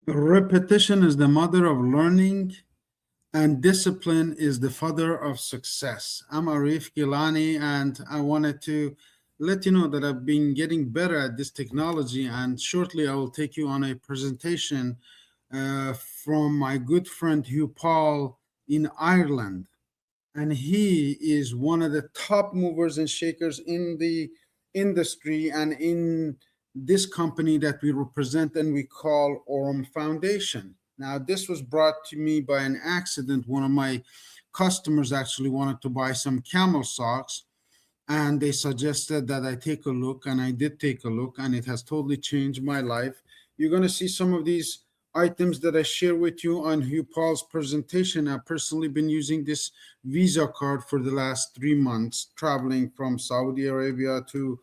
Repetition is the mother of learning, and discipline is the father of success. I'm Arif Gilany, and I wanted to let you know that I've been getting better at this technology. And shortly, I will take you on a presentation from my good friend Hugh in Ireland. And he is one of the top movers and shakers in the industry and in this company that we represent and we call Aurum Foundation. Now, this was brought to me by an accident. One of my customers actually wanted to buy some camel socks, and they suggested that I take a look, and I did take a look, and it has totally changed my life. You're going to see some of these items that I share with you on Hugh Paul's presentation. I've personally been using this Visa card for the last 3 months, traveling from Saudi Arabia to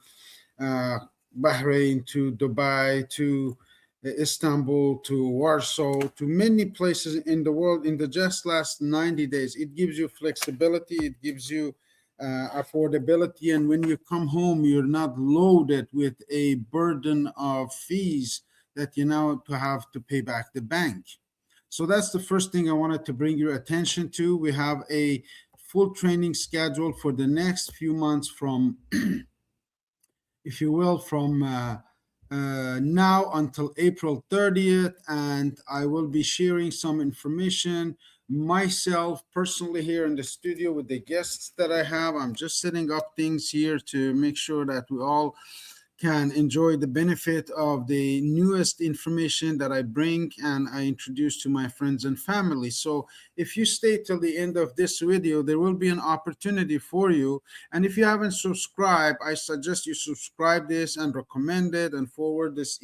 uh, Bahrain to Dubai to Istanbul to Warsaw to many places in the world in the just last 90 days. It gives you flexibility, it gives you affordability, and when you come home, you're not loaded with a burden of fees that you now to have to pay back the bank. So that's the first thing I wanted to bring your attention to. We have a full training schedule for the next few months from if you will, from now until April 30th. And I will be sharing some information myself personally here in the studio with the guests that I have. I'm just setting up things here to make sure that we all can enjoy the benefit of the newest information that I bring and I introduce to my friends and family. So if you stay till the end of this video, there will be an opportunity for you. And if you haven't subscribed, I suggest you subscribe this and recommend it and forward this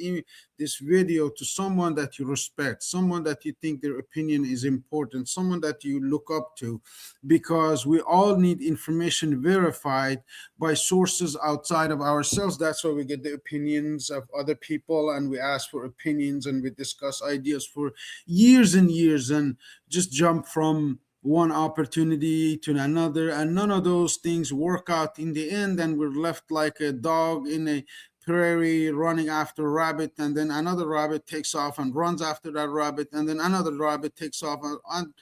video to someone that you respect, someone that you think their opinion is important, someone that you look up to, because we all need information verified by sources outside of ourselves. That's why we get the opinions of other people and we ask for opinions and we discuss ideas for years and years and just jump from one opportunity to another, and none of those things work out in the end, and we're left like a dog in a prairie running after a rabbit, and then another rabbit takes off and runs after that rabbit, and then another rabbit takes off, and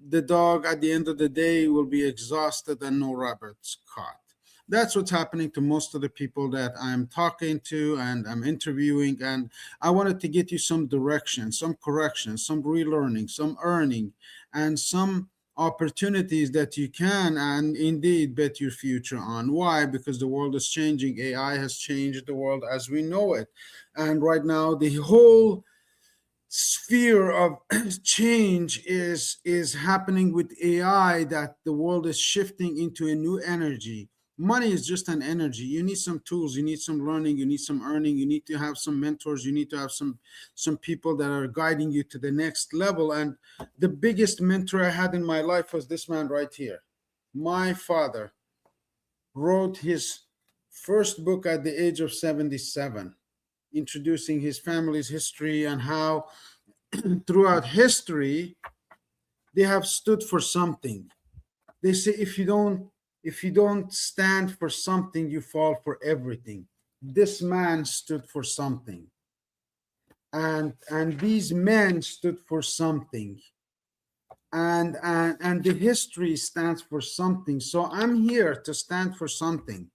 the dog at the end of the day will be exhausted and no rabbits caught. That's what's happening to most of the people that I'm talking to and I'm interviewing. And I wanted to get you some direction, some correction, some relearning, some earning, and some opportunities that you can and indeed bet your future on. Why? Because the world is changing. AI has changed the world as we know it. And right now, the whole sphere of change is happening with AI, that the world is shifting into a new energy. Money is just an energy. You need some tools, you need some learning, you need some earning, you need to have some mentors, you need to have some people that are guiding you to the next level. And the biggest mentor I had in my life was this man right here. My father wrote his first book at the age of 77, introducing his family's history and how throughout history they have stood for something. They say if you don't stand for something, you fall for everything. This man stood for something, and these men stood for something, and the history stands for something. So I'm here to stand for something.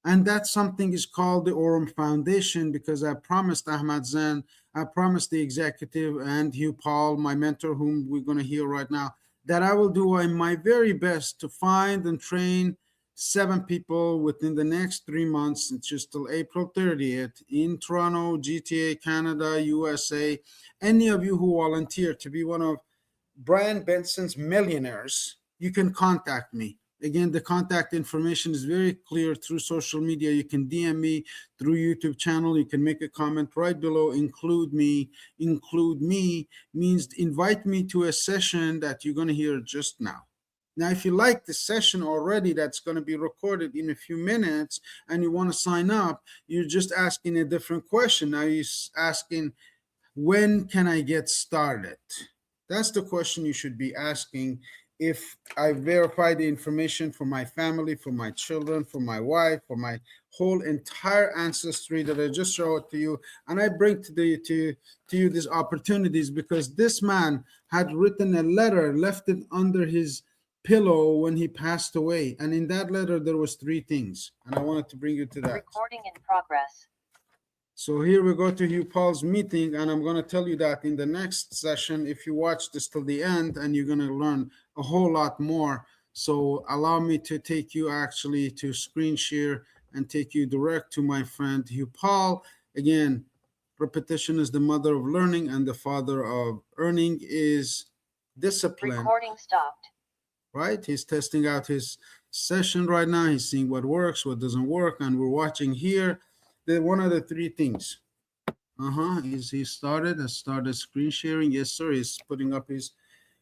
And that something is called the Aurum Foundation, because I promised Ahmad Zan, I promised the executive and Hugh Paul, my mentor, whom we're going to hear right now, that I will do my very best to find and train 7 people within the next 3 months, just till April 30th, in Toronto, GTA, Canada, USA. Any of you who volunteer to be one of Brian Benson's millionaires, you can contact me. Again, the contact information is very clear through social media. You can DM me through YouTube channel. You can make a comment right below. Include me. Include me means invite me to a session that you're going to hear just now. Now, if you like the session already that's going to be recorded in a few minutes and you want to sign up, you're just asking a different question. Now you're asking, when can I get started? That's the question you should be asking if I verify the information for my family, for my children, for my wife, for my whole entire ancestry that I just showed to you, and I bring to you these opportunities because this man had written a letter, left it under his pillow when he passed away, and in that letter there was three things, and I wanted to bring you to that. Recording in progress. So here we go to Hugh Paul's meeting, and I'm going to tell you that in the next session, if you watch this till the end, and you're going to learn a whole lot more. So allow me to take you actually to screen share and take you direct to my friend Hugh Paul. Again, repetition is the mother of learning, and the father of earning is discipline. Recording stopped. Right? He's testing out his session right now. He's seeing what works, what doesn't work, and we're watching here. One of the three things. He started screen sharing. Yes, sir. He's putting up his.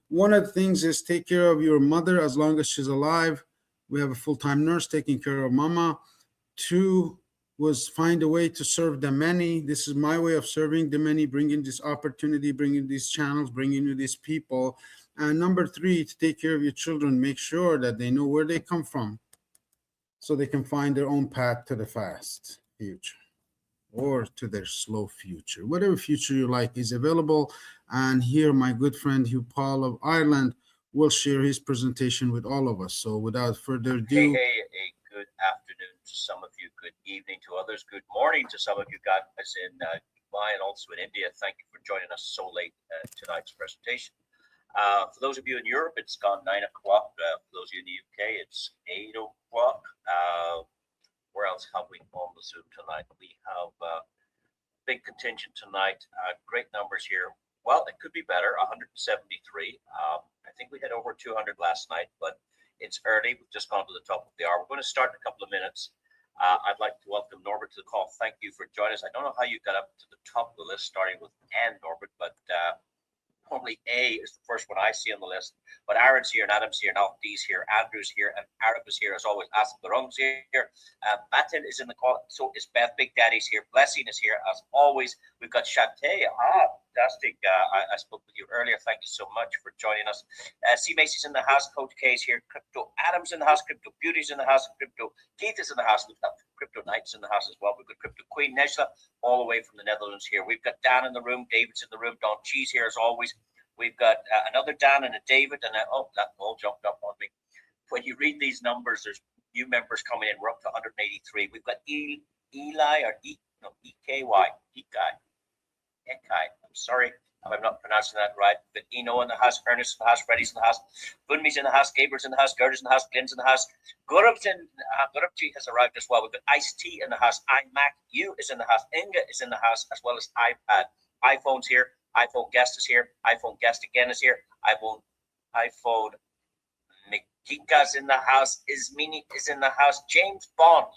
One of the things is take care of your mother as long as she's alive. We have a full-time nurse taking care of mama. Two was find a way to serve the many. This is my way of serving the many, bringing this opportunity, bringing these channels, bringing you these people. And number three, to take care of your children. Make sure that they know where they come from so they can find their own path to the fast future or to their slow future. Whatever future you like is available. And here, my good friend Hugh Paul of Ireland will share his presentation with all of us. So without further ado. Hey, a good afternoon to some of you, good evening to others, good morning to some of you guys in Dubai and also in India. Thank you for joining us so late tonight's presentation. For those of you in Europe, it's gone 9 o'clock. For those of you in the UK, it's 8 o'clock. Where else have we on the Zoom tonight? We have a big contingent tonight. Great numbers here. Well, it could be better, 173. I think we had over 200 last night, but it's early. We've just gone to the top of the hour. We're going to start in a couple of minutes. I'd like to welcome Norbert to the call. Thank you for joining us. I don't know how you got up to the top of the list, starting with N, Norbert, but normally A is the first one I see on the list, but Aaron's here and Adam's here and Alfie's here, Andrew's here and Arif is here as always. Asim Barung's here. Matin is in the call. So is Beth. Big Daddy's here. Blessing is here as always. We've got Shantae. Fantastic. I spoke with you earlier. Thank you so much for joining us. C. Macy's in the house. Coach K's here. Crypto Adam's in the house. Crypto Beauty's in the house. Crypto Keith is in the house. We've got Crypto Knights in the house as well. We've got Crypto Queen Nejla all the way from the Netherlands here. We've got Dan in the room. David's in the room. Don Cheese here as always. We've got another Dan and a David, and that all jumped up on me. When you read these numbers, there's new members coming in. We're up to 183. We've got Eli or EKY. I'm sorry if I'm not pronouncing that right. But Eno in the house, Ernest in the house, Freddie's in the house, Bunmi's in the house, Gabriel's in the house, Gerda's in the house, Glenn's in the house, Gurubji has arrived as well. We've got Ice-T in the house, iMac U is in the house, Inga is in the house, as well as iPad. iPhone's here. iPhone guest is here. iPhone guest again is here. iPhone Mikika's in the house. Ismini is in the house. James Bond,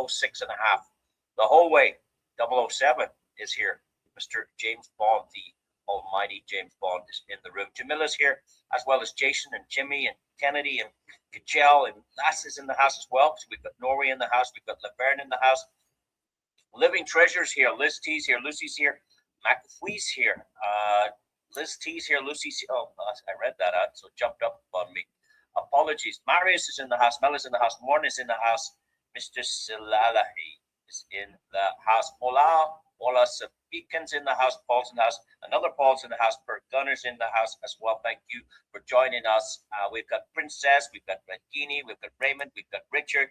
006 and a half. The whole way, 007 is here. Mr. James Bond, the almighty James Bond is in the room. Jamila's here, as well as Jason and Jimmy and Kennedy and Kajel and Lass is in the house as well. So we've got Norway in the house. We've got Laverne in the house. Living Treasures here. Liz T's here. Lucy's here. McAfee's here. Liz T's here. Lucy's here. Oh, I read that out, so it jumped up on me. Apologies. Marius is in the house. Mel is in the house. Morn is in the house. Mr. Silalahi is in the house. Ola Sabikan's in the house. Paul's in the house. Another Paul's in the house. Bert Gunner's in the house as well. Thank you for joining us. We've got Princess. We've got Regini. We've got Raymond. We've got Richard.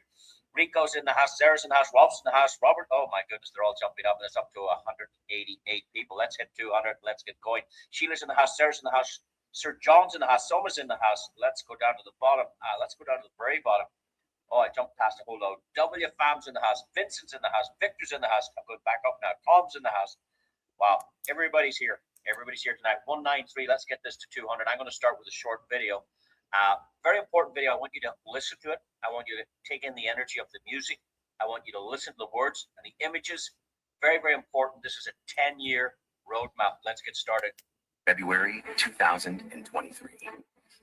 Rico's in the house, Sarah's in the house, Rob's in the house, Robert, oh my goodness, they're all jumping up, and it's up to 188 people. Let's hit 200, let's get going. Sheila's in the house, Sarah's in the house, Sir John's in the house, Soma's in the house. Let's go down to the bottom. Let's go down to the very bottom. Oh, I jumped past a whole load. W. Fam's in the house, Vincent's in the house, Victor's in the house. I'm going back up now. Tom's in the house. Wow, everybody's here. Everybody's here tonight. 193, let's get this to 200. I'm going to start with a short video. Very important video. I want you to listen to it. I want you to take in the energy of the music. I want you to listen to the words and the images. Very, very important. This is a 10-year roadmap. Let's get started. February 2023.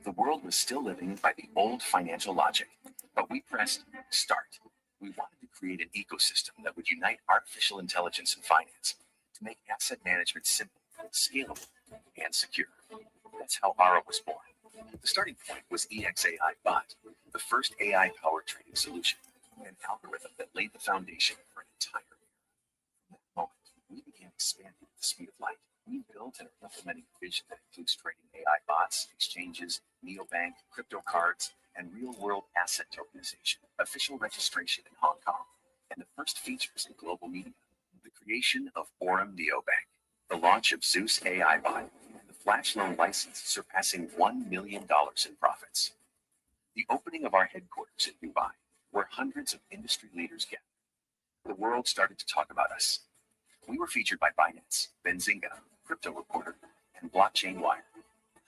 The world was still living by the old financial logic, but we pressed start. We wanted to create an ecosystem that would unite artificial intelligence and finance to make asset management simple, scalable, and secure. That's how Aurum was born. The starting point was EXAI Bot, the first AI-powered trading solution, an algorithm that laid the foundation for an entire era. From that moment, we began expanding at the speed of light. We built and are implementing a vision that includes trading AI bots, exchanges, neobank, crypto cards, and real-world asset tokenization, official registration in Hong Kong, and the first features in global media. The creation of Aurum Neobank, the launch of Zeus AI Bot, and the flash loan license surpassing $1 million in profits. The opening of our headquarters in Dubai, where hundreds of industry leaders gathered. The world started to talk about us. We were featured by Binance, Benzinga, Crypto Reporter, and Blockchain Wire.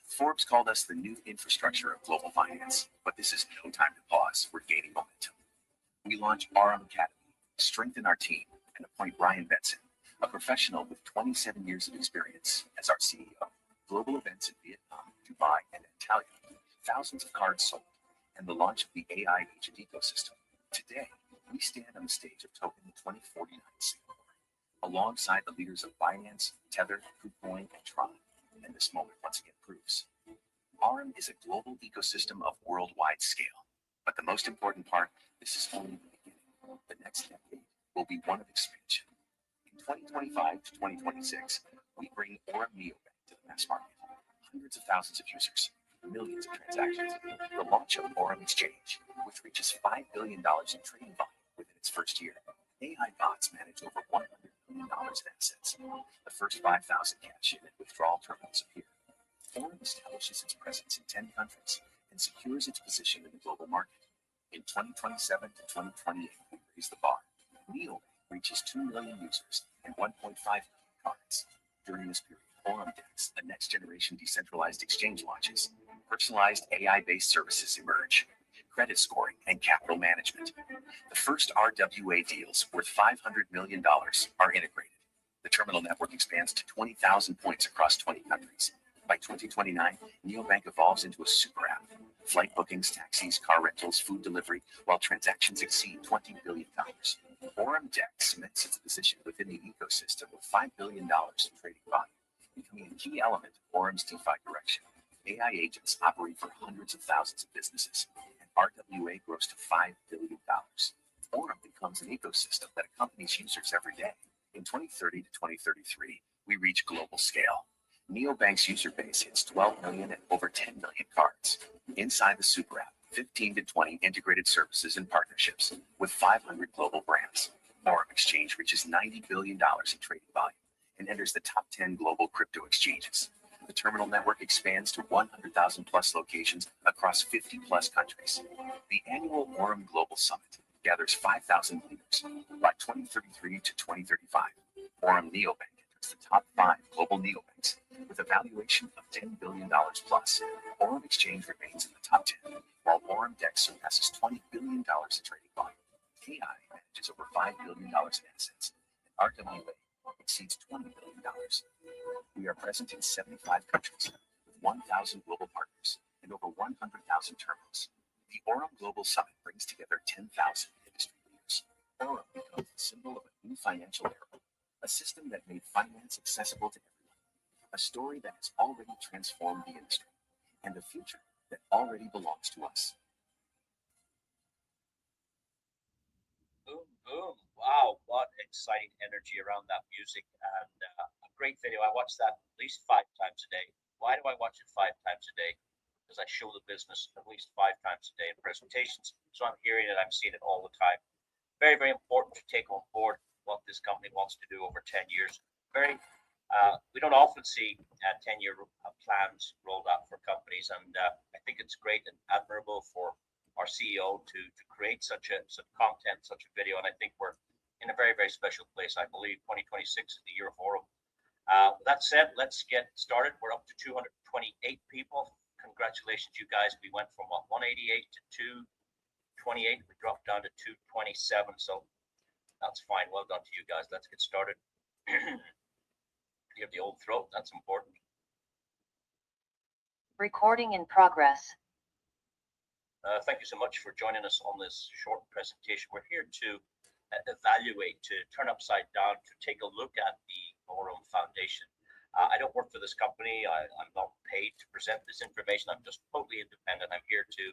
Forbes called us the new infrastructure of global finance, but this is no time to pause. We're gaining momentum. We launched Aurum Academy, strengthen our team, and appoint Ryan Benson, a professional with 27 years of experience, as our CEO. Global events in Vietnam, Dubai, and Antalya, thousands of cards sold, and the launch of the AI agent ecosystem. Today, we stand on the stage of Token 2049 in Singapore, alongside the leaders of Binance, Tether, KuCoin, and Tron. And this moment once again proves Aurum is a global ecosystem of worldwide scale. But the most important part, this is only the beginning. The next decade will be one of expansion. In 2025 to 2026, we bring Aurum Neobank to the mass market. Hundreds of thousands of users, millions of transactions. The launch of Aurum Exchange, which reaches $5 billion in trading volume within its first year. AI bots manage over $100 million in assets. The first 5,000 cash in and withdrawal terminals appear. Aurum establishes its presence in 10 countries and secures its position in the global market. In 2027 to 2028, we raise the bar. Neobank reaches 2 million users and 1.5 million cards. During this period, Aurum Dex, a next-generation decentralized exchange, launches. Personalized AI-based services emerge. Credit scoring and capital management. The first RWA deals worth $500 million are integrated. The terminal network expands to 20,000 points across 20 countries. By 2029, Neobank evolves into a super app. Flight bookings, taxis, car rentals, food delivery, while transactions exceed $20 billion. Aurum Dex cements its position within the ecosystem with $5 billion in trading volume, becoming a key element of Aurum's DeFi direction. AI agents operate for hundreds of thousands of businesses, and RWA grows to $5 billion. Aurum becomes an ecosystem that accompanies users every day. In 2030 to 2033, we reach global scale. Neobank's user base hits 12 million and over 10 million cards. Inside the super app, 15 to 20 integrated services and partnerships with 500 global brands. Aurum Exchange reaches $90 billion in trading volume and enters the top 10 global crypto exchanges. The terminal network expands to 100,000 plus locations across 50 plus countries. The annual Aurum Global Summit gathers 5,000 leaders. By 2033 to 2035, Aurum Neobank enters the top 5 global neobanks with a valuation of $10 billion plus. Aurum Exchange remains in the top 10, while Aurum Dex surpasses $20 billion in trading volume. AI manages over $5 billion in assets, and RWA exceeds $20 billion. We are present in 75 countries with 1,000 global partners and over 100,000 terminals. The Aurum Global Summit brings together 10,000 industry leaders. Aurum becomes the symbol of a new financial era, a system that made finance accessible to everyone, a story that has already transformed the industry, and a future that already belongs to us. Boom, boom. Wow, what exciting energy around that music, and a great video. I watch that at least 5 times a day. Why do I watch it 5 times a day? Because I show the business at least 5 times a day in presentations. So I'm hearing it, I'm seeing it all the time. Very, very important to take on board what this company wants to do over 10 years. We don't often see 10-year plans rolled out for companies, and I think it's great and admirable for our CEO to create such content, such a video, and I think we're in a very, very special place. I believe 2026 is the year of Aurum. That said, let's get started. We're up to 228 people. Congratulations, you guys. We went from 188 to 228. We dropped down to 227, so that's fine. Well done to you guys. Let's get started. You have the old throat. That's important. Recording in progress. Thank you so much for joining us on this short presentation. We're here to evaluate, to turn upside down, to take a look at the Aurum Foundation. I don't work for this company. I'm not paid to present this information. I'm just totally independent. I'm here to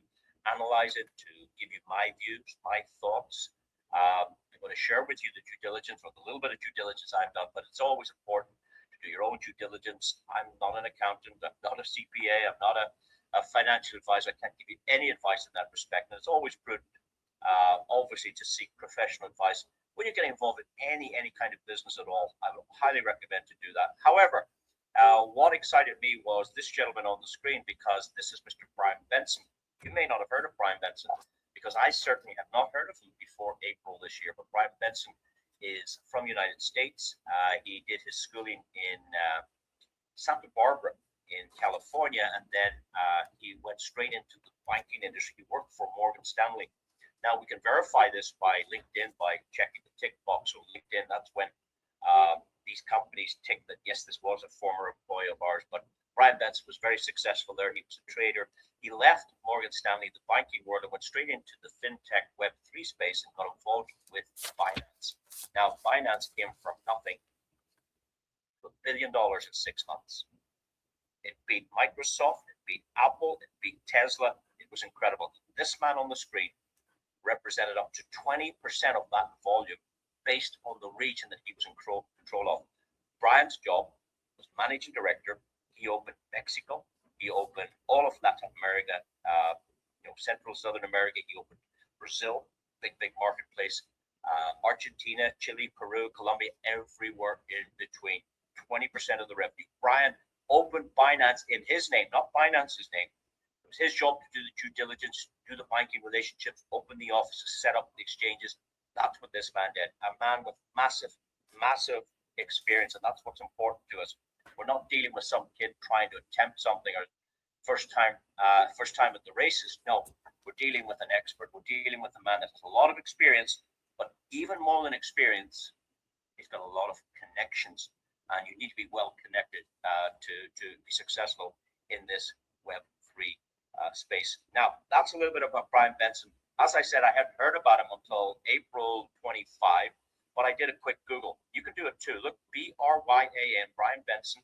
analyze it, to give you my views, my thoughts. I'm going to share with you the due diligence, or the little bit of due diligence I've done, but it's always important to do your own due diligence. I'm not an accountant. I'm not a CPA. I'm not a financial advisor. I can't give you any advice in that respect. And it's always prudent, obviously, to seek professional advice when you're getting involved in any kind of business at all. I would highly recommend to do that. However, what excited me was this gentleman on the screen, because this is Mr. Brian Benson. You may not have heard of Brian Benson, because I certainly have not heard of him before April this year. But Brian Benson is from the United States. He did his schooling in Santa Barbara in California, and then he went straight into the banking industry. He worked for Morgan Stanley. Now, we can verify this by LinkedIn by checking the tick box on LinkedIn. That's when these companies tick that, yes, this was a former employee of ours. But Brian Benson was very successful there. He was a trader. He left Morgan Stanley, the banking world, and went straight into the fintech Web3 space and got involved with Binance. Now, Binance came from nothing to $1 billion in 6 months. It beat Microsoft, it beat Apple, it beat Tesla. It was incredible. This man on the screen represented up to 20% of that volume based on the region that he was in control of. Brian's job was managing director. He opened Mexico. He opened all of Latin America, Central, Southern America. He opened Brazil, big marketplace. Argentina, Chile, Peru, Colombia, everywhere in between. 20% of the revenue. Brian opened Binance in his name, not Binance's name. It was his job to do the due diligence, do the banking relationships, open the offices, set up the exchanges. That's what this man did. A man with massive experience, and that's what's important to us. We're not dealing with some kid trying to attempt something or first time at the races. No, we're dealing with an expert. We're dealing with a man that has a lot of experience, but even more than experience, he's got a lot of connections, and you need to be well connected to be successful in this Web3 space. Now, that's a little bit about Brian Benson. As I said, I hadn't heard about him until April 25, but I did a quick Google. You can do it too. Look, B-R-Y-A-N, Brian Benson.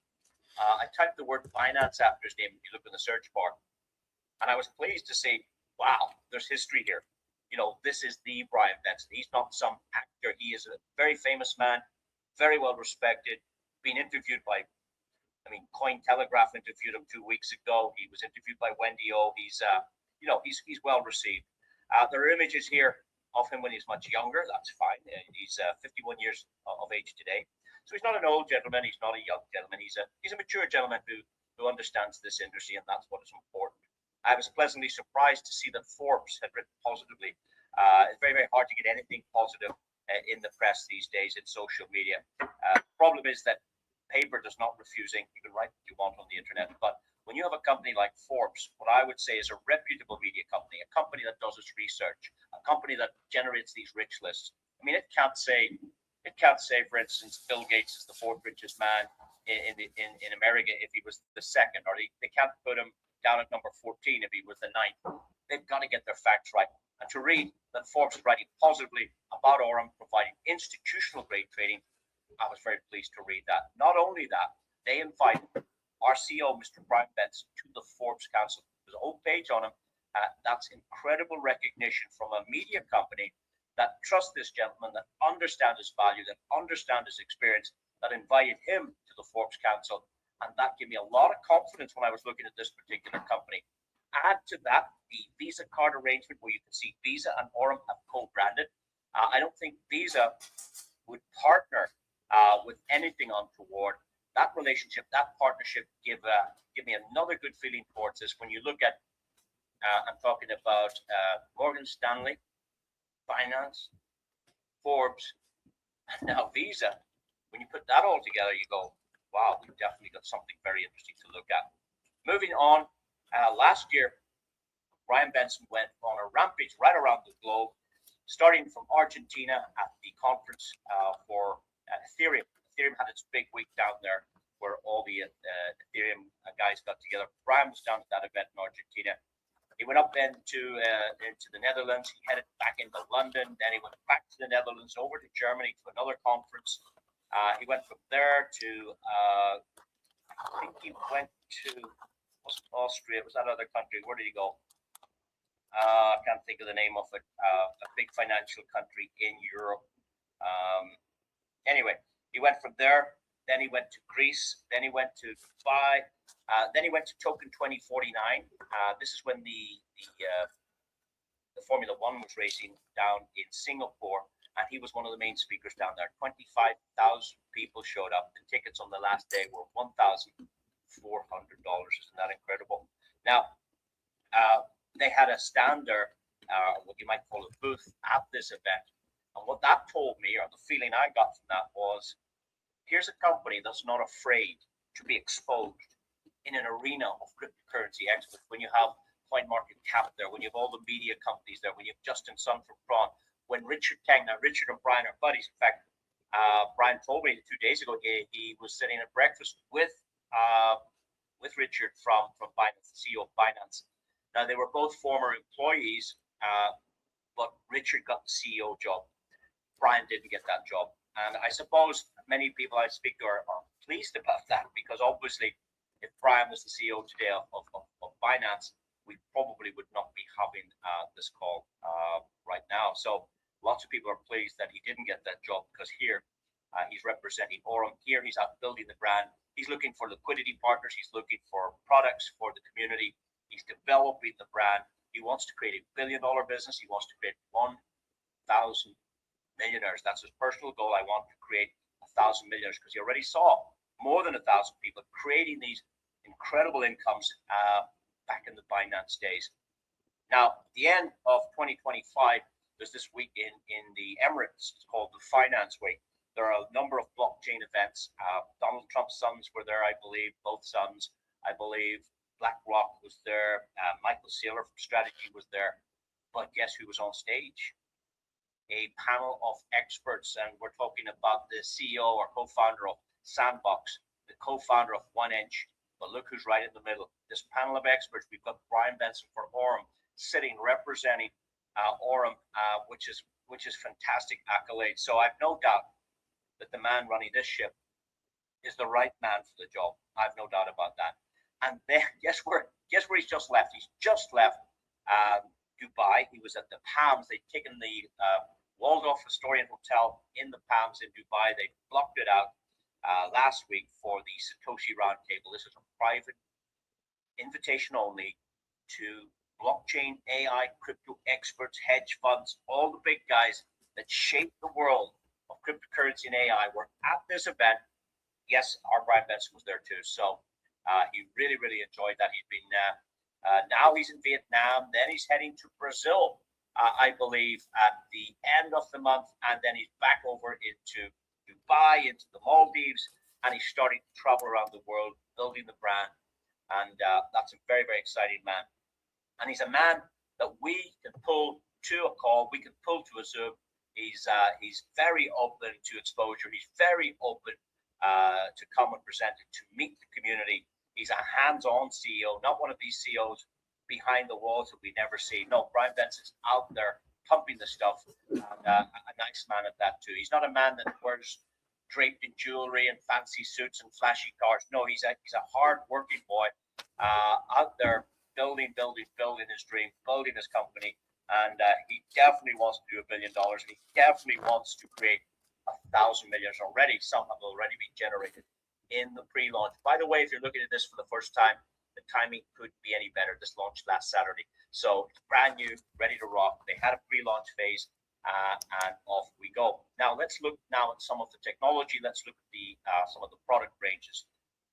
I typed the word Binance after his name if you look in the search bar. And I was pleased to see, wow, there's history here. This is the Brian Benson. He's not some actor. He is a very famous man, very well respected, being interviewed by, Cointelegraph interviewed him 2 weeks ago. He was interviewed by Wendy O. He's well received. There are images here of him when he's much younger. That's fine. He's 51 years of age today. So he's not an old gentleman. He's not a young gentleman. He's a mature gentleman who understands this industry, and that's what is important. I was pleasantly surprised to see that Forbes had written positively. It's very, very hard to get anything positive in the press these days in social media. The problem is that paper does not refuse ink. You can write what you want on the internet, but when you have a company like Forbes, what I would say is a reputable media company, a company that does its research, a company that generates these rich lists. It can't say, for instance, Bill Gates is the fourth richest man in America if he was the second, or they can't put him down at number 14 if he was the ninth. They've got to get their facts right. And to read that Forbes is writing positively about Aurum, providing institutional grade trading, I was very pleased to read that. Not only that, they invited our CEO, Mr. Brian Benson, to the Forbes Council. There's a whole page on him. That's incredible recognition from a media company that trusts this gentleman, that understand his value, that understand his experience, that invited him to the Forbes Council. And that gave me a lot of confidence when I was looking at this particular company. Add to that the Visa card arrangement where you can see Visa and Aurum have co-branded. I don't think Visa would partner with anything untoward. That relationship, that partnership give me another good feeling towards this. When you look at, I'm talking about Morgan Stanley, Binance, Forbes, and now Visa. When you put that all together, you go, wow, we've definitely got something very interesting to look at. Moving on, last year, Brian Benson went on a rampage right around the globe, starting from Argentina at the conference for Ethereum. Ethereum had its big week down there where all the Ethereum guys got together. Brian was down at that event in Argentina. He went up then into the Netherlands. He headed back into London. Then he went back to the Netherlands, over to Germany to another conference. He went from there to he went to, wasn't Austria, it was that other country. Where did he go? I can't think of the name of it. A big financial country in Europe. Anyway, he went from there. Then he went to Greece. Then he went to Dubai. Then he went to Token 2049. This is when the Formula One was racing down in Singapore, and he was one of the main speakers down there. 25,000 people showed up. The tickets on the last day were $1,400. Isn't that incredible? Now, they had a stand there, what you might call a booth at this event. And what that told me, or the feeling I got from that, was here's a company that's not afraid to be exposed in an arena of cryptocurrency experts. When you have CoinMarketCap there, when you have all the media companies there, when you have Justin Sun from Prawn, when Richard Teng, now Richard and Brian are buddies. In fact, Brian told me 2 days ago he was sitting at breakfast with Richard from Binance, the CEO of Binance. Now, they were both former employees, but Richard got the CEO job. Brian didn't get that job. And I suppose many people I speak to are pleased about that, because obviously if Brian was the CEO today of Binance, we probably would not be having this call right now. So lots of people are pleased that he didn't get that job, because here he's representing Aurum. Here he's out building the brand. He's looking for liquidity partners. He's looking for products for the community. He's developing the brand. He wants to create $1 billion business. He wants to create 1,000 millionaires. That's his personal goal. I want to create 1,000 millionaires, because he already saw more than 1,000 people creating these incredible incomes back in the Binance days. Now, at the end of 2025, there's this week in the Emirates. It's called the Finance Week. There are a number of blockchain events. Donald Trump's sons were there, I believe, both sons. I believe BlackRock was there. Michael Saylor from Strategy was there. But guess who was on stage? A panel of experts, and we're talking about the CEO or co-founder of Sandbox, the co-founder of 1inch. But look who's right in the middle. This panel of experts, we've got Brian Benson for Aurum sitting representing Aurum, which is fantastic accolade. So I've no doubt that the man running this ship is the right man for the job. I've no doubt about that. And then guess where he's just left? He's just left Dubai. He was at the Palms. They'd taken the Waldorf Astoria Hotel in the Palms in Dubai. They blocked it out last week for the Satoshi Roundtable. This is a private invitation only to blockchain, AI, crypto experts, hedge funds, all the big guys that shape the world of cryptocurrency and AI were at this event. Yes, our Brian Benson was there too. So he really, really enjoyed that. He'd been now he's in Vietnam, then he's heading to Brazil, I believe, at the end of the month, and then he's back over into Dubai, into the Maldives, and he's starting to travel around the world, building the brand, and that's a very, very exciting man. And he's a man that we can pull to a call, we can pull to a Zoom. He's very open to exposure. He's very open to come and present it, to meet the community. He's a hands-on CEO, not one of these CEOs behind the walls that we never see. No, Brian Benson's out there pumping the stuff, and a nice man at that too. He's not a man that wears draped in jewelry and fancy suits and flashy cars. No, he's a hard-working boy out there building his dream, building his company, and he definitely wants to do $1 billion. He definitely wants to create 1,000 million already. Some have already been generated in the pre-launch. By the way, if you're looking at this for the first time, the timing couldn't be any better. This launched last Saturday, so it's brand new, ready to rock. They had a pre-launch phase, and off we go. Now let's look now at some of the technology. Let's look at the some of the product ranges.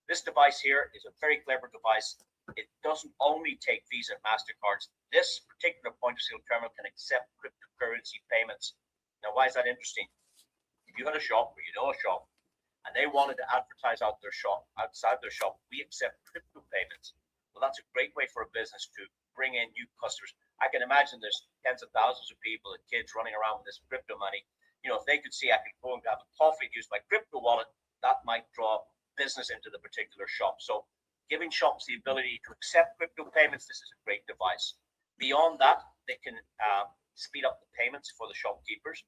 This device here is a very clever device. It doesn't only take Visa and MasterCards. This particular point-of-sale terminal can accept cryptocurrency payments. Now, why is that interesting? If you had a shop, or you know a shop, and they wanted to advertise outside their shop, we accept crypto payments. Well, that's a great way for a business to bring in new customers. I can imagine there's tens of thousands of people and kids running around with this crypto money. You know, if they could see I could go and grab a coffee and use my crypto wallet, that might draw business into the particular shop. So giving shops the ability to accept crypto payments, this is a great device. Beyond that, they can speed up the payments for the shopkeepers.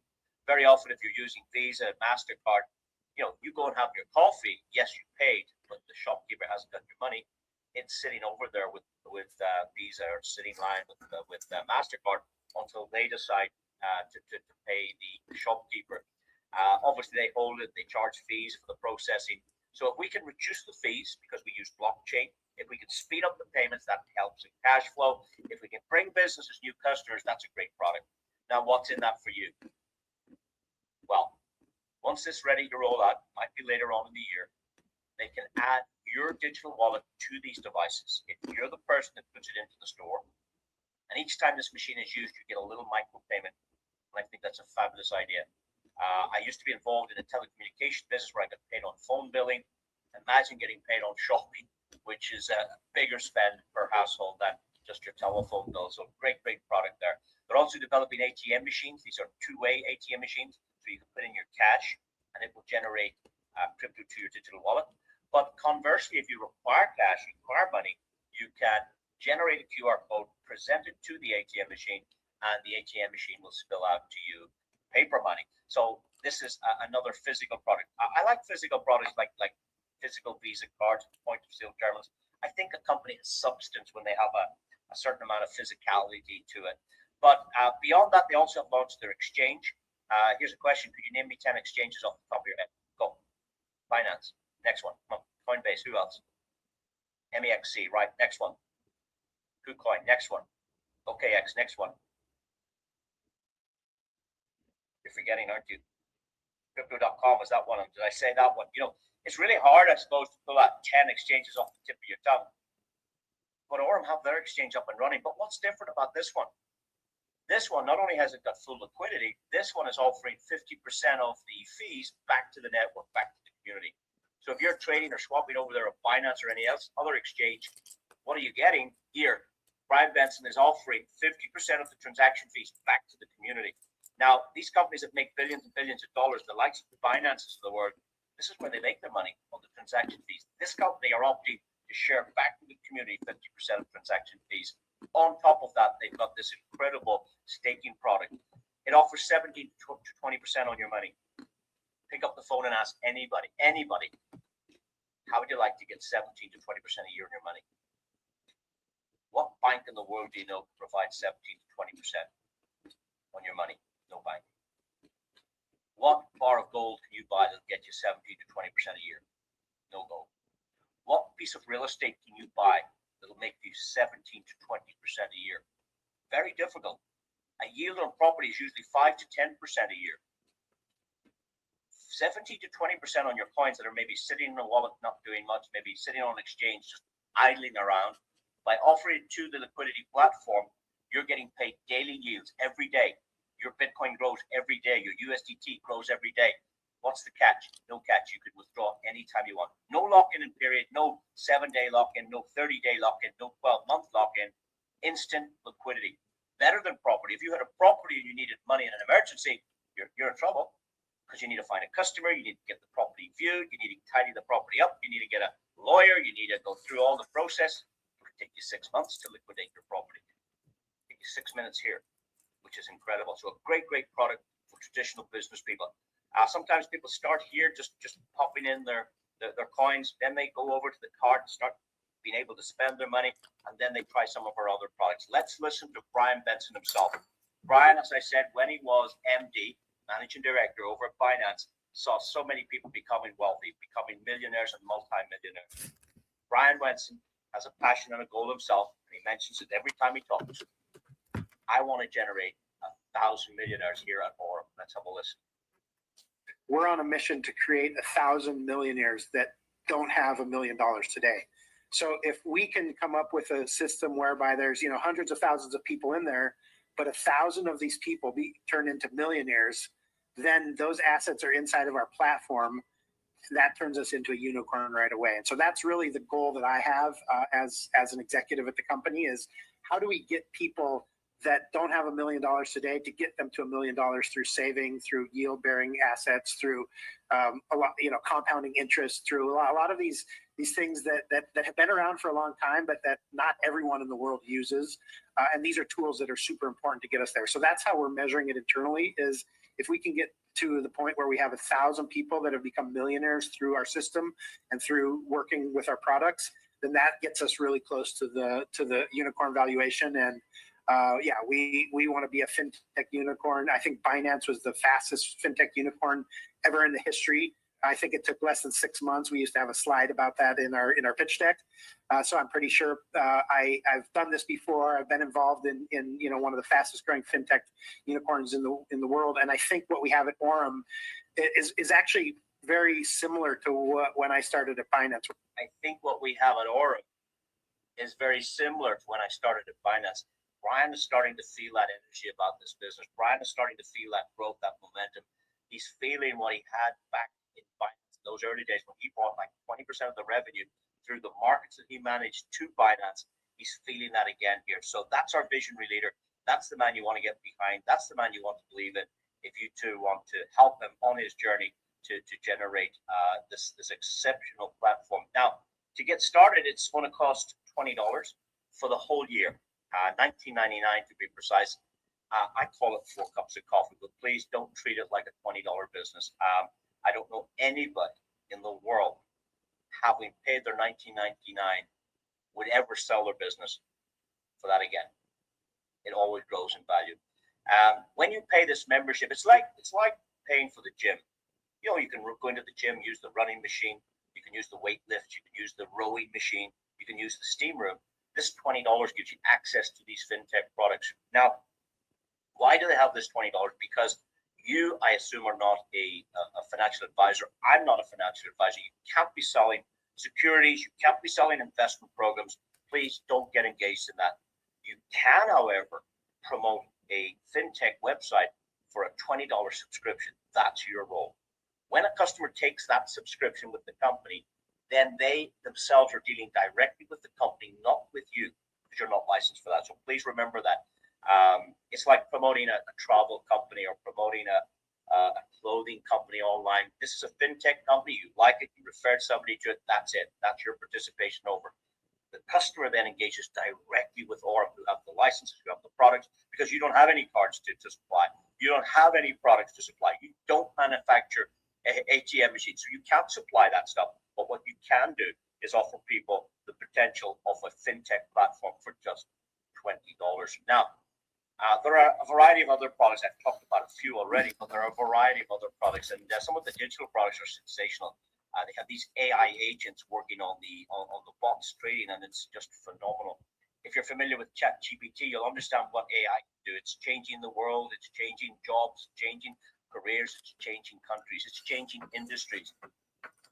Very often, if you're using Visa and MasterCard, you know, you go and have your coffee. Yes, you paid, but the shopkeeper has hasn't got your money, it's sitting over there with Visa or sitting line with MasterCard until they decide to pay the shopkeeper. Obviously, they hold it, they charge fees for the processing. So if we can reduce the fees because we use blockchain, if we can speed up the payments, that helps in cash flow. If we can bring businesses new customers, that's a great product. Now, what's in that for you? Well, once it's ready to roll out, might be later on in the year, they can add your digital wallet to these devices. If you're the person that puts it into the store, and each time this machine is used, you get a little micro payment. And I think that's a fabulous idea. I used to be involved in a telecommunication business where I got paid on phone billing. Imagine getting paid on shopping, which is a bigger spend per household than just your telephone bill. So great product there. They're also developing ATM machines. These are two-way ATM machines. So you can put in your cash and it will generate crypto to your digital wallet. But conversely, if you require cash, you require money, you can generate a QR code, present it to the ATM machine, and the ATM machine will spill out to you paper money. So this is another physical product. I like physical products like physical Visa cards, point of sale terminals. I think a company has substance when they have a certain amount of physicality to it. But beyond that, they also have launched their exchange. Here's a question. Could you name me 10 exchanges off the top of your head? Go. Binance. Next one. Come on. Coinbase. Who else? MEXC. Right. Next one. KuCoin. Next one. OKX. Next one. You're forgetting, aren't you? Crypto.com was that one. Did I say that one? You know, it's really hard, I suppose, to pull out 10 exchanges off the tip of your tongue. But Aurum have their exchange up and running. But what's different about this one? This one, not only has it got full liquidity, this one is offering 50% of the fees back to the network, back to the community. So if you're trading or swapping over there at Binance or any else other exchange, what are you getting here? Brian Benson is offering 50% of the transaction fees back to the community. Now, these companies that make billions and billions of dollars, the likes of the Binances of the world, this is where they make their money, on the transaction fees. This company are opting to share back to the community 50% of transaction fees. On top of that, they've got this incredible staking product. It offers 17 to 20% on your money. Pick up the phone and ask anybody, how would you like to get 17 to 20% a year on your money? What bank in the world do you know can provide 17 to 20% on your money? No bank. What bar of gold can you buy that'll get you 17 to 20% a year? No gold. What piece of real estate can you buy that'll make you 17 to 20% a year? Very difficult. A yield on property is usually 5 to 10% a year. 17 to 20% on your coins that are maybe sitting in a wallet, not doing much, maybe sitting on an exchange, just idling around. By offering it to the liquidity platform, you're getting paid daily yields every day. Your Bitcoin grows every day. Your USDT grows every day. What's the catch? No catch. You could withdraw anytime you want. No lock-in period, no 7-day lock-in, no 30-day lock-in, no 12-month lock-in. Instant liquidity. Better than property. If you had a property and you needed money in an emergency, you're in trouble because you need to find a customer, you need to get the property viewed, you need to tidy the property up, you need to get a lawyer, you need to go through all the process. It could take you 6 months to liquidate your property. Take you 6 minutes here, which is incredible. So a great product for traditional business people. Sometimes people start here just popping in their coins, then they go over to the card and start being able to spend their money, and then they try some of our other products. Let's listen to Brian Benson himself. Brian, as I said, when he was MD, Managing Director over at Binance, saw so many people becoming wealthy, becoming millionaires and multi-millionaires. Brian Benson has a passion and a goal himself, and he mentions it every time he talks. I want to generate 1,000 millionaires here at Aurum. Let's have a listen. We're on a mission to create 1,000 millionaires that don't have $1 million today. So if we can come up with a system whereby there's hundreds of thousands of people in there, but 1,000 of these people be turned into millionaires, then those assets are inside of our platform. That turns us into a unicorn right away. And so that's really the goal that I have as an executive at the company is how do we get people that don't have $1 million today to get them to $1 million through saving, through yield bearing assets, through a lot, compounding interest, through a lot of these these things that have been around for a long time, but that not everyone in the world uses. And these are tools that are super important to get us there. So that's how we're measuring it internally, is if we can get to the point where we have 1,000 people that have become millionaires through our system and through working with our products, then that gets us really close to the unicorn valuation. And yeah, we want to be a fintech unicorn. I think Binance was the fastest fintech unicorn ever in the history. I think it took less than 6 months. We used to have a slide about that in our pitch deck. So I'm pretty sure I've done this before. I've been involved in one of the fastest growing fintech unicorns in the world. And I think what we have at Aurum is actually very similar to when I started at Binance. I think what we have at Aurum is very similar to when I started at Binance. Brian is starting to feel that energy about this business. Brian is starting to feel that growth, that momentum. He's feeling what he had back in Binance, those early days when he brought like 20% of the revenue through the markets that he managed to Binance. He's feeling that again here. So that's our visionary leader. That's the man you want to get behind. That's the man you want to believe in if you too want to help him on his journey to generate this exceptional platform. Now, to get started, it's going to cost $20 for the whole year. $19.99 to be precise. I call it 4 cups of coffee, but please don't treat it like a $20 business. I don't know anybody in the world, having paid their $19.99, would ever sell their business for that again. It always grows in value. When you pay this membership, it's like paying for the gym. You know, you can go into the gym, use the running machine, you can use the weight lift, you can use the rowing machine, you can use the steam room. This $20 gives you access to these fintech products. Now, why do they have this $20? Because you, I assume, are not a financial advisor. I'm not a financial advisor. You can't be selling securities. You can't be selling investment programs. Please don't get engaged in that. You can, however, promote a fintech website for a $20 subscription. That's your role. When a customer takes that subscription with the company, then they themselves are dealing directly with the company, not with you, because you're not licensed for that. So please remember that. It's like promoting a travel company or promoting a clothing company online. This is a fintech company. You like it, you referred somebody to it, that's it. That's your participation over. The customer then engages directly with Aurum, who have the licenses, who have the products, because you don't have any cards to supply. You don't have any products to supply. You don't manufacture ATM machines, so you can't supply that stuff. But what you can do is offer people the potential of a fintech platform for just $20. Now, there are a variety of other products. I've talked about a few already, but there are a variety of other products, and some of the digital products are sensational. They have these AI agents working on the bots trading, and it's just phenomenal. If you're familiar with ChatGPT, you'll understand what AI can do. It's changing the world. It's changing jobs, changing careers. It's changing countries. It's changing industries.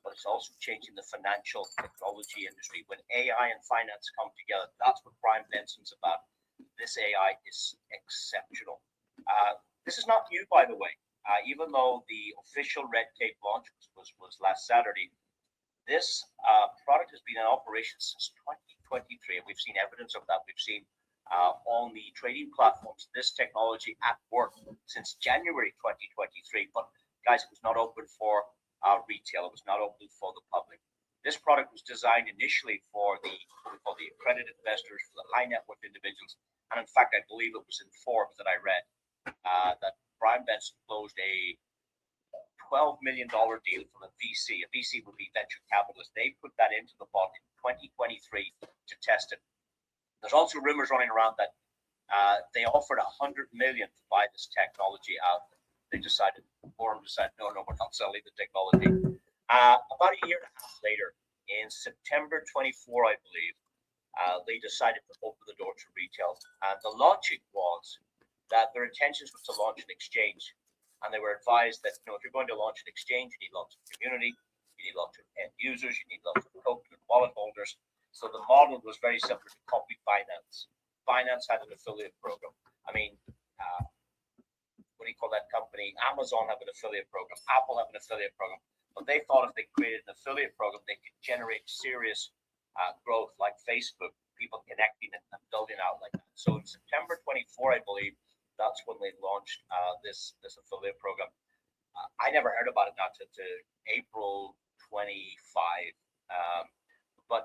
But it's also changing the financial technology industry. When AI and finance come together, that's what Brian Benson's about. This AI is exceptional. This is not new, by the way. Even though the official red tape launch was last Saturday, this product has been in operation since 2023, and we've seen evidence of that. We've seen on the trading platforms this technology at work since January 2023. But guys, it was not open for retail. It was not open for the public. This product was designed initially for the accredited investors, for the high net worth individuals. And in fact, I believe it was in Forbes that I read that Brian Benson closed a $12 million deal from a VC. A VC would be venture capitalist. They put that into the bot in 2023 to test it. There's also rumors running around that they offered $100 million to buy this technology out. They decided, Aurum decided, no, we're not selling the technology. About a year and a half later, in September 24, I believe, they decided to open the door to retail. And the logic was that their intentions was to launch an exchange. And they were advised that, if you're going to launch an exchange, you need lots of community, you need lots of end users, you need lots of token and wallet holders. So the model was very similar to copy Binance. Binance had an affiliate program. I mean, what do you call that company? Amazon have an affiliate program. Apple have an affiliate program. But they thought if they created an affiliate program, they could generate serious growth like Facebook, people connecting and building out like that. So in September 24, I believe, that's when they launched this affiliate program. I never heard about it now to April 25.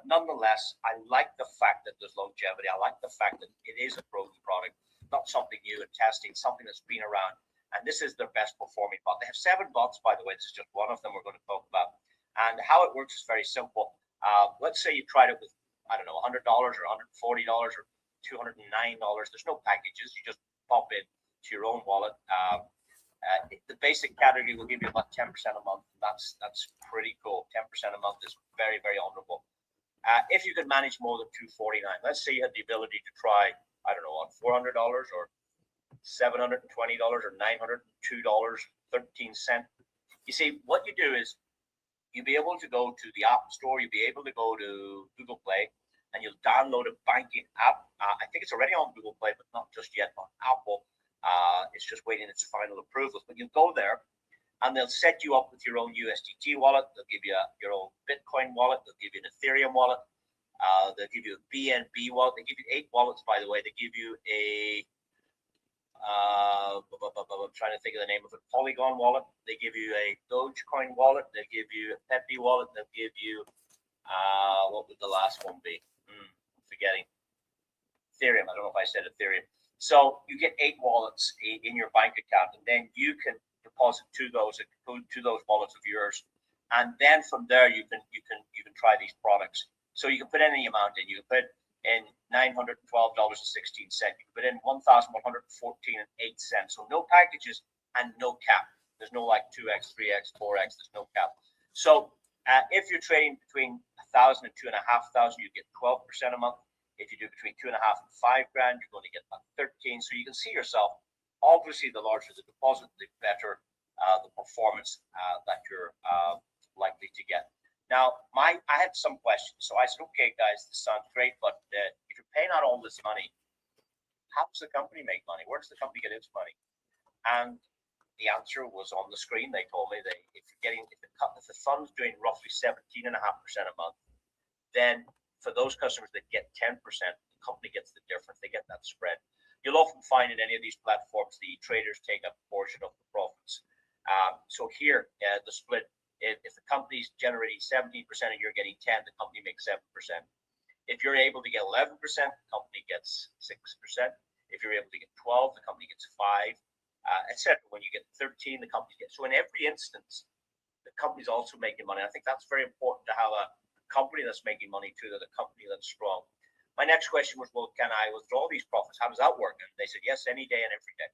But nonetheless, I like the fact that there's longevity. I like the fact that it is a proven product, not something new and testing, something that's been around. And this is their best performing bot. They have 7 bots, by the way. This is just one of them we're going to talk about. And how it works is very simple. Let's say you tried it with, I don't know, $100 or $140 or $209. There's no packages. You just pop in to your own wallet. The basic category will give you about 10% a month. That's pretty cool. 10% a month is very, very honorable. If you could manage more than $249, let's say you had the ability to try, I don't know, on $400 or $720 or $902.13. You see, what you do is you'll be able to go to the App Store, you'll be able to go to Google Play, and you'll download a banking app. I think it's already on Google Play, but not just yet on Apple. It's just waiting its final approvals. But you'll go there, and they'll set you up with your own USDT wallet. They'll give you your own Bitcoin wallet. They'll give you an Ethereum wallet. They'll give you a BNB wallet. They give you 8 wallets, by the way. They give you a I'm trying to think of the name of it. Polygon wallet. They give you a Dogecoin wallet. They give you a Pepe wallet. They'll give you what would the last one be? Forgetting. Ethereum. I don't know if I said Ethereum. So you get 8 wallets in your bank account, and then you can deposit to those wallets of yours, and then from there you can try these products. So you can put any amount in. You can put in $912.16. You can put in $1,114.08. So no packages and no cap. There's no like 2x, 3x, 4x. There's no cap. So if you're trading between $1,000 and $2,500, you get 12% a month. If you do between $2,500 and $5,000, you're going to get about 13. So you can see yourself. Obviously, the larger the deposit, the better the performance that you're likely to get. Now, I had some questions. So I said, okay, guys, this sounds great, but if you're paying out all this money, how does the company make money? Where does the company get its money? And the answer was on the screen. They told me that if the fund's doing roughly 17.5% a month, then for those customers that get 10%, the company gets the difference. They get that spread. You'll often find in any of these platforms, the traders take a portion of the profits. So here, the split, if the company's generating 17% and you're getting 10, the company makes 7%. If you're able to get 11%, the company gets 6%. If you're able to get 12, the company gets 5, etc. When you get 13, the company gets. So in every instance, the company's also making money. I think that's very important to have a company that's making money too, that a company that's strong. My next question was, well, can I withdraw these profits? How does that work? And they said, yes, any day and every day.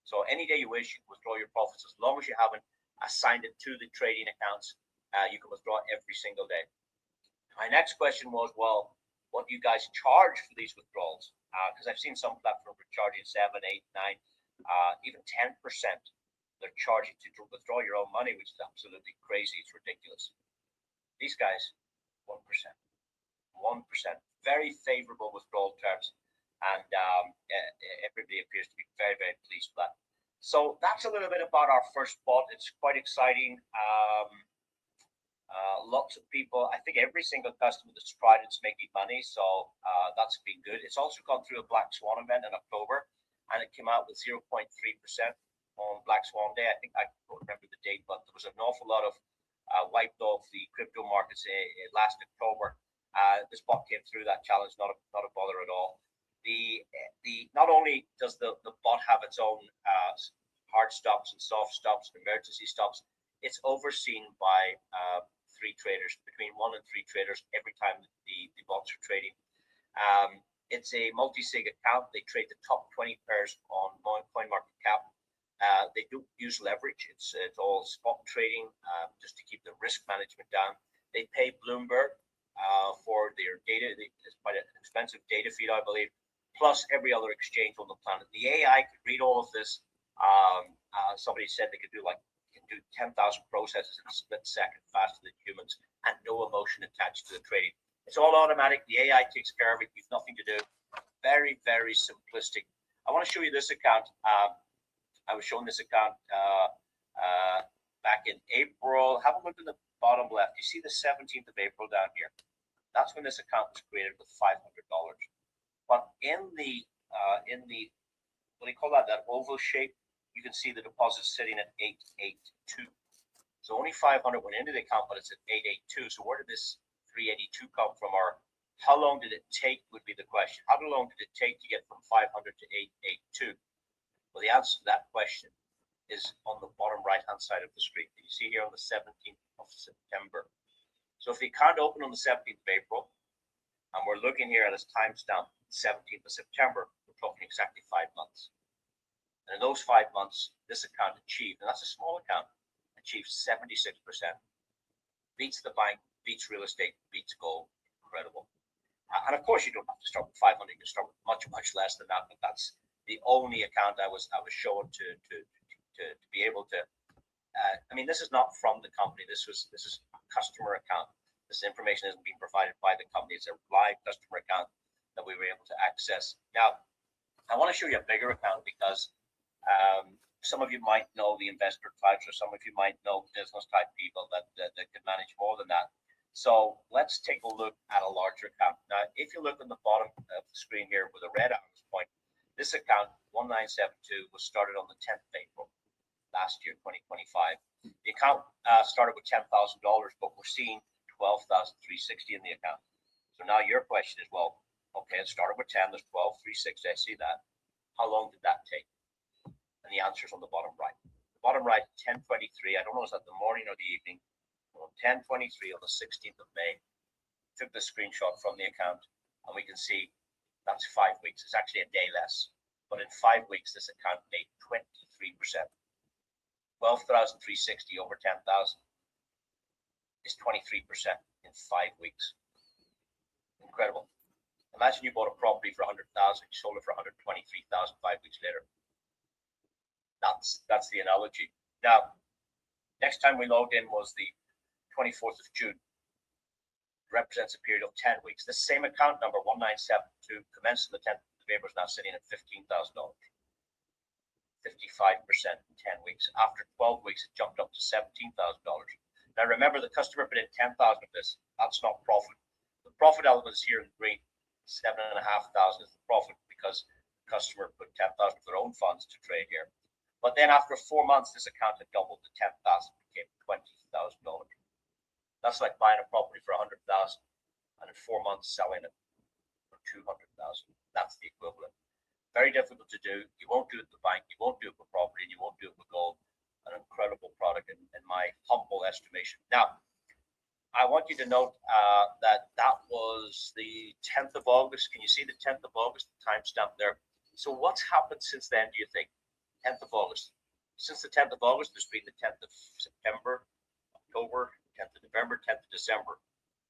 So any day you wish, you can withdraw your profits as long as you haven't assigned it to the trading accounts. You can withdraw every single day. My next question was, well, what do you guys charge for these withdrawals? Because I've seen some platforms are charging 7, 8, 9, even 10%. They're charging to withdraw your own money, which is absolutely crazy. It's ridiculous. These guys, 1%. 1%. Very favorable withdrawal terms. And everybody appears to be very, very pleased with that. So that's a little bit about our first bot. It's quite exciting. Lots of people, I think every single customer that's tried it's making money. So that's been good. It's also gone through a Black Swan event in October, and it came out with 0.3% on Black Swan Day. I think I don't remember the date, but there was an awful lot of wiped off the crypto markets last October. This bot came through that challenge, not a bother at all. Not only does the bot have its own hard stops and soft stops and emergency stops, it's overseen by 3 traders, between 1 and 3 traders every time the bots are trading. It's a multi-sig account. They trade the top 20 pairs on CoinMarketCap. They don't use leverage. It's all spot trading just to keep the risk management down. They pay Bloomberg for their data. It's quite an expensive data feed, I believe, plus every other exchange on the planet. The AI could read all of this. Somebody said they could do 10,000 processes in a split second faster than humans, and no emotion attached to the trading. It's all automatic. The AI takes care of it. You've nothing to do. Very, very simplistic. I want to show you this account. I was showing this account back in April. Have a look at the bottom left. You see the 17th of April down here. That's when this account was created with $500. But in the what do you call that oval shape, you can see the deposit sitting at 882. So only 500 went into the account, but it's at 882. So where did this 382 come from? Or how long did it take would be the question. How long did it take to get from 500 to 882? Well, the answer to that question is on the bottom right-hand side of the screen. You see here on the 17th of September. So if the account opened on the 17th of April, and we're looking here at its timestamp, 17th of September, we're talking exactly 5 months. And in those 5 months, this account achieved, and that's a small account, achieved 76%. Beats the bank, beats real estate, beats gold. Incredible. And of course, you don't have to start with 500. You can start with much, much less than that. But that's the only account I was showing to be able to. I mean, this is not from the company. This is a customer account. This information isn't being provided by the company. It's a live customer account that we were able to access. Now, I want to show you a bigger account because some of you might know the investor types, or some of you might know business type people that can manage more than that. So let's take a look at a larger account. Now, if you look on the bottom of the screen here with a red arrow point, this account 1972 was started on the 10th of April last year, 2025. The account started with $10,000, but we're seeing 12,360 in the account. So now your question is, well, okay, it started with 10, there's 12,360, I see that. How long did that take? And the answer is on the bottom right. The bottom right, 10:23, I don't know, is that the morning or the evening? Well, 10:23 on the 16th of May. Took the screenshot from the account, and we can see that's 5 weeks. It's actually a day less. But in 5 weeks, this account made 23%. 12,360 over 10,000 is 23% in 5 weeks. Incredible. Imagine you bought a property for 100,000, you sold it for 123,000 5 weeks later. That's the analogy. Now, next time we logged in was the 24th of June. It represents a period of 10 weeks. The same account number, 1972, commenced on the 10th of April, is now sitting at $15,000. 55% in 10 weeks. After 12 weeks, it jumped up to $17,000. Now remember, the customer put in 10,000 of this. That's not profit. The profit element is here in green. 7,500 is the profit because the customer put 10,000 of their own funds to trade here. But then after 4 months, this account had doubled to 10,000, became $20,000. That's like buying a property for 100,000 and in 4 months selling it for 200,000. That's the equivalent. Very difficult to do. You won't do it with the bank. You won't do it with property. And you won't do it with gold. An incredible product in my humble estimation. Now, I want you to note that was the 10th of August. Can you see the 10th of August, the timestamp there? So what's happened since then, do you think? 10th of August. Since the 10th of August, there's been the 10th of September, October, 10th of November, 10th of December.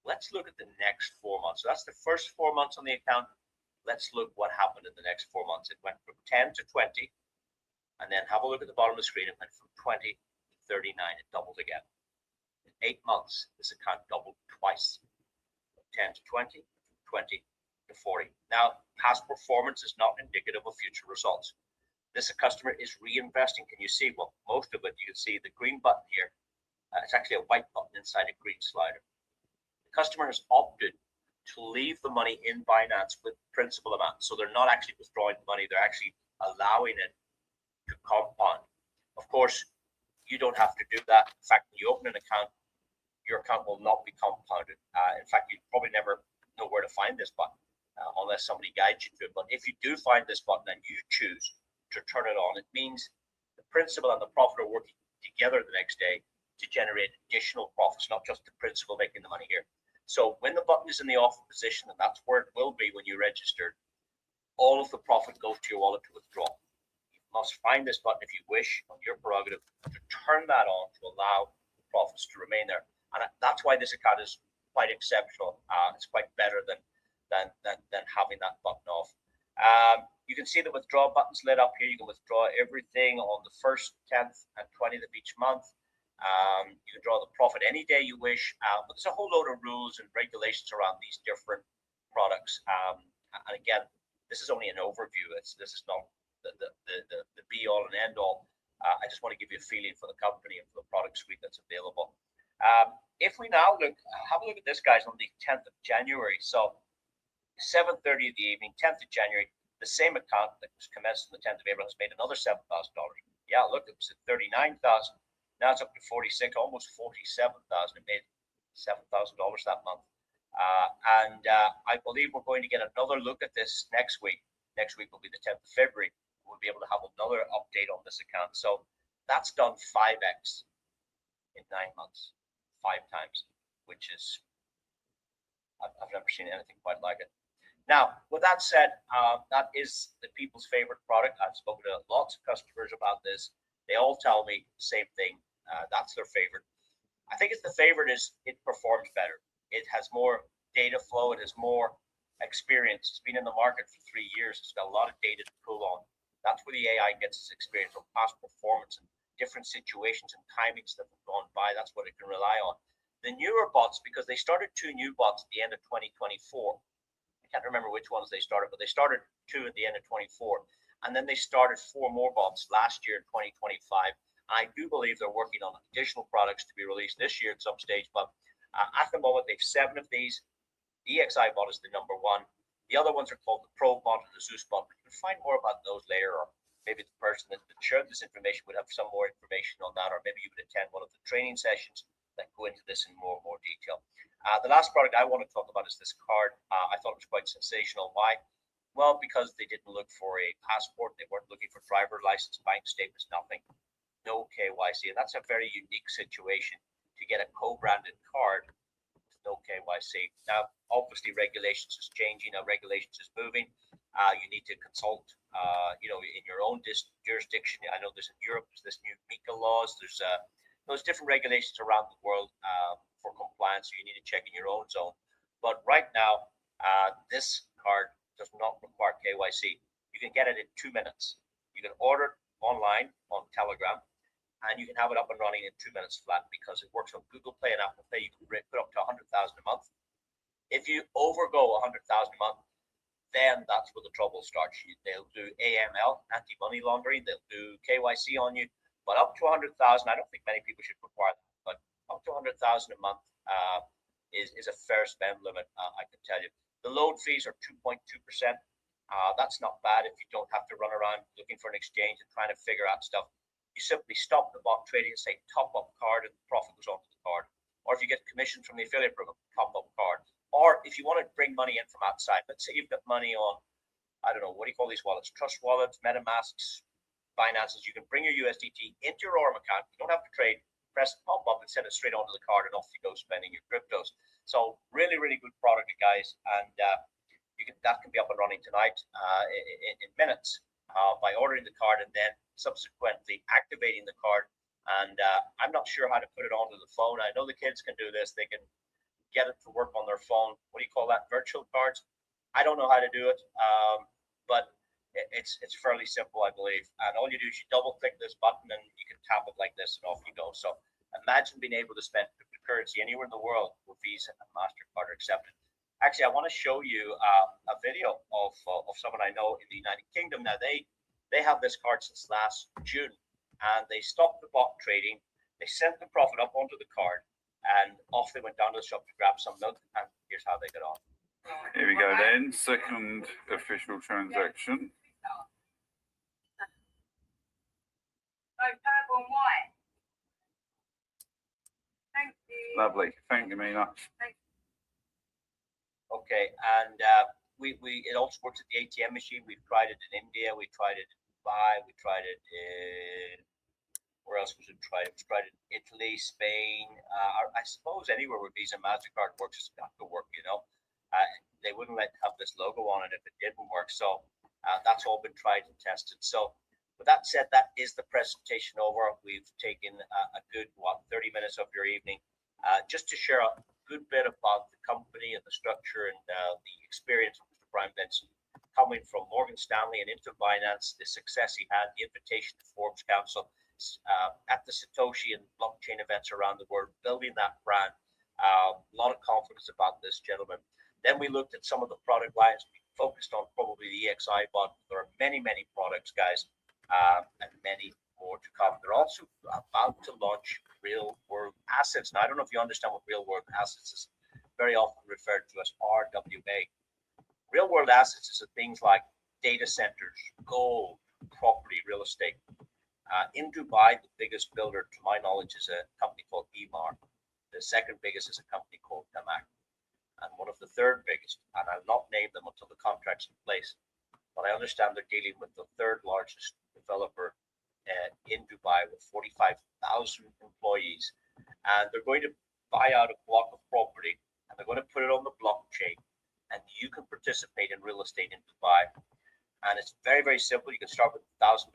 Let's look at the next 4 months. So that's the first 4 months on the account. Let's look what happened in the next 4 months. It went from 10 to 20, and then have a look at the bottom of the screen. It went from 20 to 39. It doubled again. In 8 months, this account doubled twice. From 10 to 20, 20 to 40. Now, past performance is not indicative of future results. This customer is reinvesting. Can you see? Well, most of it, you can see the green button here. It's actually a white button inside a green slider. The customer has opted to leave the money in Binance with principal amount. So they're not actually withdrawing the money. They're actually allowing it to compound. Of course, you don't have to do that. In fact, when you open an account, your account will not be compounded. In fact, you probably never know where to find this button unless somebody guides you to it. But if you do find this button and you choose to turn it on, it means the principal and the profit are working together the next day to generate additional profits, not just the principal making the money here. So when the button is in the off position, and that's where it will be when you register, all of the profit goes to your wallet to withdraw. You must find this button if you wish, on your prerogative, to turn that on to allow the profits to remain there. And that's why this account is quite exceptional. It's quite better than having that button off. You can see the withdrawal buttons lit up here. You can withdraw everything on the 1st, 10th, and 20th of each month. You can draw the profit any day you wish, but there's a whole load of rules and regulations around these different products. And again, this is only an overview. This is not the be all and end all. I just want to give you a feeling for the company and for the product suite that's available. If we now have a look at this, guys, on the 10th of January. So 7:30 in the evening, 10th of January, the same account that was commenced on the 10th of April has made another $7,000. Yeah, look, it was at 39,000. Now it's up to 46, almost 47,000. It made $7,000 that month. I believe we're going to get another look at this next week. Next week will be the 10th of February. We'll be able to have another update on this account. So that's done 5x in 9 months, 5 times, which is, I've never seen anything quite like it. Now, with that said, that is the people's favorite product. I've spoken to lots of customers about this. They all tell me the same thing. That's their favorite. I think it's the favorite is it performs better. It has more data flow. It has more experience. It's been in the market for 3 years. It's got a lot of data to pull on. That's where the AI gets its experience from past performance and different situations and timings that have gone by. That's what it can rely on. The newer bots, because they started 2 new bots at the end of 2024. I can't remember which ones they started, but they started 2 at the end of 24. And then they started 4 more bots last year in 2025. I do believe they're working on additional products to be released this year at some stage, but at the moment, they've 7 of these. The EXI bot is the number 1. The other ones are called the Pro bot and the Zeus bot. You can find more about those later, or maybe the person that shared this information would have some more information on that, or maybe you would attend one of the training sessions that go into this in more detail. The last product I want to talk about is this card. I thought it was quite sensational. Why? Well, because they didn't look for a passport. They weren't looking for driver license, bank statements, nothing. No KYC. And that's a very unique situation to get a co-branded card with no KYC. Now, obviously, regulations is changing. Now, regulations is moving. You need to consult, in your own jurisdiction. I know there's in Europe, there's this new MiCA laws. There's different regulations around the world for compliance. So you need to check in your own zone. But right now, this card does not require KYC. You can get it in 2 minutes. You can order it online on Telegram, and you can have it up and running in 2 minutes flat because it works on Google Play and Apple Pay. You can put up to 100,000 a month. If you overgo 100,000 a month, then that's where the trouble starts. They'll do AML, anti-money laundering. They'll do KYC on you. But up to 100,000, I don't think many people should require that. But up to 100,000 a month is a fair spend limit, I can tell you. The load fees are 2.2%. That's not bad if you don't have to run around looking for an exchange and trying to figure out stuff. You simply stop the bot trading and say top up card, and the profit goes onto the card. Or if you get commission from the affiliate program, top up card. Or if you want to bring money in from outside, let's say you've got money on, I don't know, what do you call these wallets? Trust wallets, MetaMasks, Binances. You can bring your USDT into your Aurum account. You don't have to trade. Press pop up and send it straight onto the card, and off you go spending your cryptos. So really, really good product, guys, and that can be up and running tonight in minutes by ordering the card and then subsequently activating the card. And I'm not sure how to put it onto the phone. I know the kids can do this. They can get it to work on their phone. What do you call that? Virtual cards. I don't know how to do it, but it's fairly simple, I believe. And all you do is you double click this button and you can tap it like this, and off you go. So imagine being able to spend cryptocurrency anywhere in the world with Visa and MasterCard are accepted. Actually, I want to show you a video of someone I know in the United Kingdom. Now, they have this card since last June, and they stopped the bot trading. They sent the profit up onto the card, and off they went down to the shop to grab some milk, and here's how they got on. Here we go then, second official transaction. Purple and white. Thank you. Lovely, thank you, Mina. Okay, and it also works at the ATM machine. We've tried it in India. We tried it in Dubai. We tried it in, where else was it tried? It was tried in Italy, Spain. I suppose anywhere where Visa and MasterCard works, it's got to work, They wouldn't let have this logo on it if it didn't work. So that's all been tried and tested. So with that said, that is the presentation over. We've taken a good, 30 minutes of your evening just to share a good bit about the company and the structure and the experience of Mr. Brian Benson coming from Morgan Stanley and into Binance, the success he had, the invitation to Forbes Council, at the Satoshi and blockchain events around the world, building that brand. A lot of confidence about this gentleman. Then we looked at some of the product lines. We focused on probably the EXI bot. There are many, many products, guys, and many more to come. They're also about to launch real world assets. Now, I don't know if you understand what real world assets is. Very often referred to as RWA. Real world assets is things like data centers, gold, property, real estate. In Dubai, the biggest builder, to my knowledge, is a company called Emaar. The second biggest is a company called Damak. and one of the third biggest, and I'll not name them until the contract's in place, but I understand they're dealing with the third largest developer in Dubai with 45,000 employees, and they're going to buy out a block of property, and they're going to put it on the blockchain, and you can participate in real estate in Dubai. And it's very, very simple. You can start with $1,000.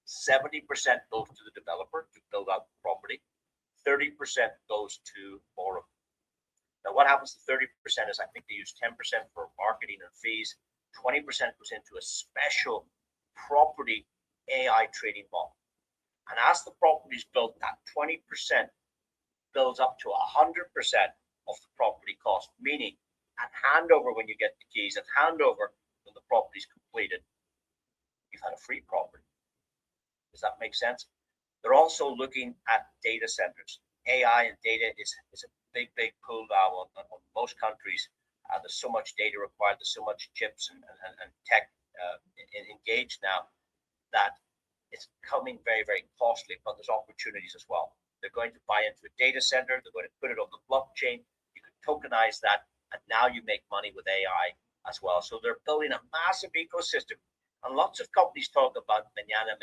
70% goes to the developer to build out the property. 30% goes to Aurum. Now, what happens to 30% is I think they use 10% for marketing and fees. 20% goes into a special property AI trading bot. And as the property is built, that 20% builds up to 100% of the property cost, meaning at handover when you get the keys, at handover when the property is completed, you've had a free property. Does that make sense? They're also looking at data centers. AI and data is a big pull now on most countries. There's so much data required, there's so much chips and tech engaged now that it's becoming very, very costly, but there's opportunities as well. They're going to buy into a data center, they're going to put it on the blockchain, you can tokenize that, and now you make money with AI as well. So they're building a massive ecosystem. And lots of companies talk about mañana,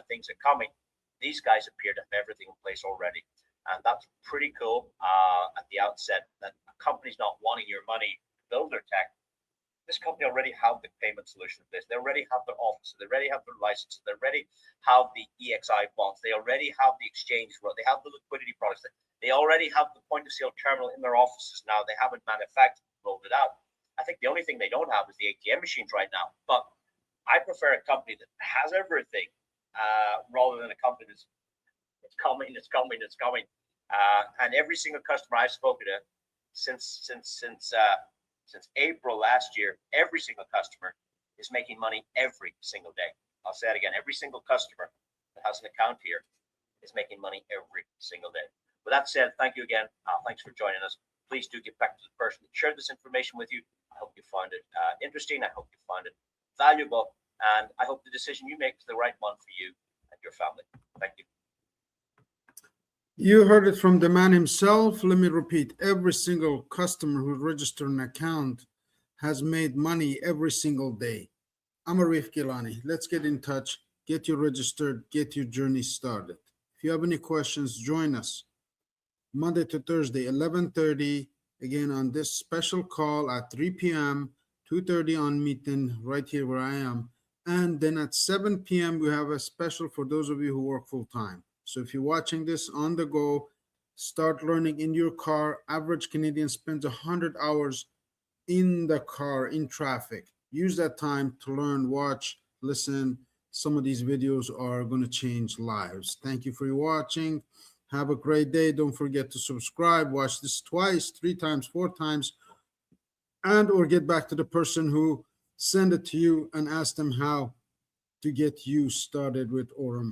things are coming. These guys appear to have everything in place already. And that's pretty cool at the outset, that a company's not wanting your money to build their tech. This company already have the payment solution in place. They already have their offices. They already have their licenses. They already have the EXI bonds. They already have the exchange. They have the liquidity products. They already have the point of sale terminal in their offices now. They haven't manufactured, rolled it out. I think the only thing they don't have is the ATM machines right now. But I prefer a company that has everything rather than a company that's it's coming. And every single customer I've spoken to since April last year, every single customer is making money every single day. I'll say it again. Every single customer that has an account here is making money every single day. With that said, thank you again. Thanks for joining us. Please do get back to the person that shared this information with you. I hope you find it interesting. I hope you find it valuable. And I hope the decision you make is the right one for you and your family. Thank you. You heard it from the man himself. Let me repeat, every single customer who registered an account has made money every single day. I'm Arif Gilany. Let's get in touch, get you registered, get your journey started. If you have any questions, join us Monday to Thursday, 11:30, again on this special call at 3 p.m., 2:30 on meeting right here where I am. And then at 7 p.m., we have a special for those of you who work full time. So if you're watching this on the go, start learning in your car. Average Canadian spends 100 hours in the car, in traffic. Use that time to learn, watch, listen. Some of these videos are going to change lives. Thank you for watching. Have a great day. Don't forget to subscribe. Watch this twice, 3 times, 4 times, and or get back to the person who sent it to you and ask them how to get you started with Aurum.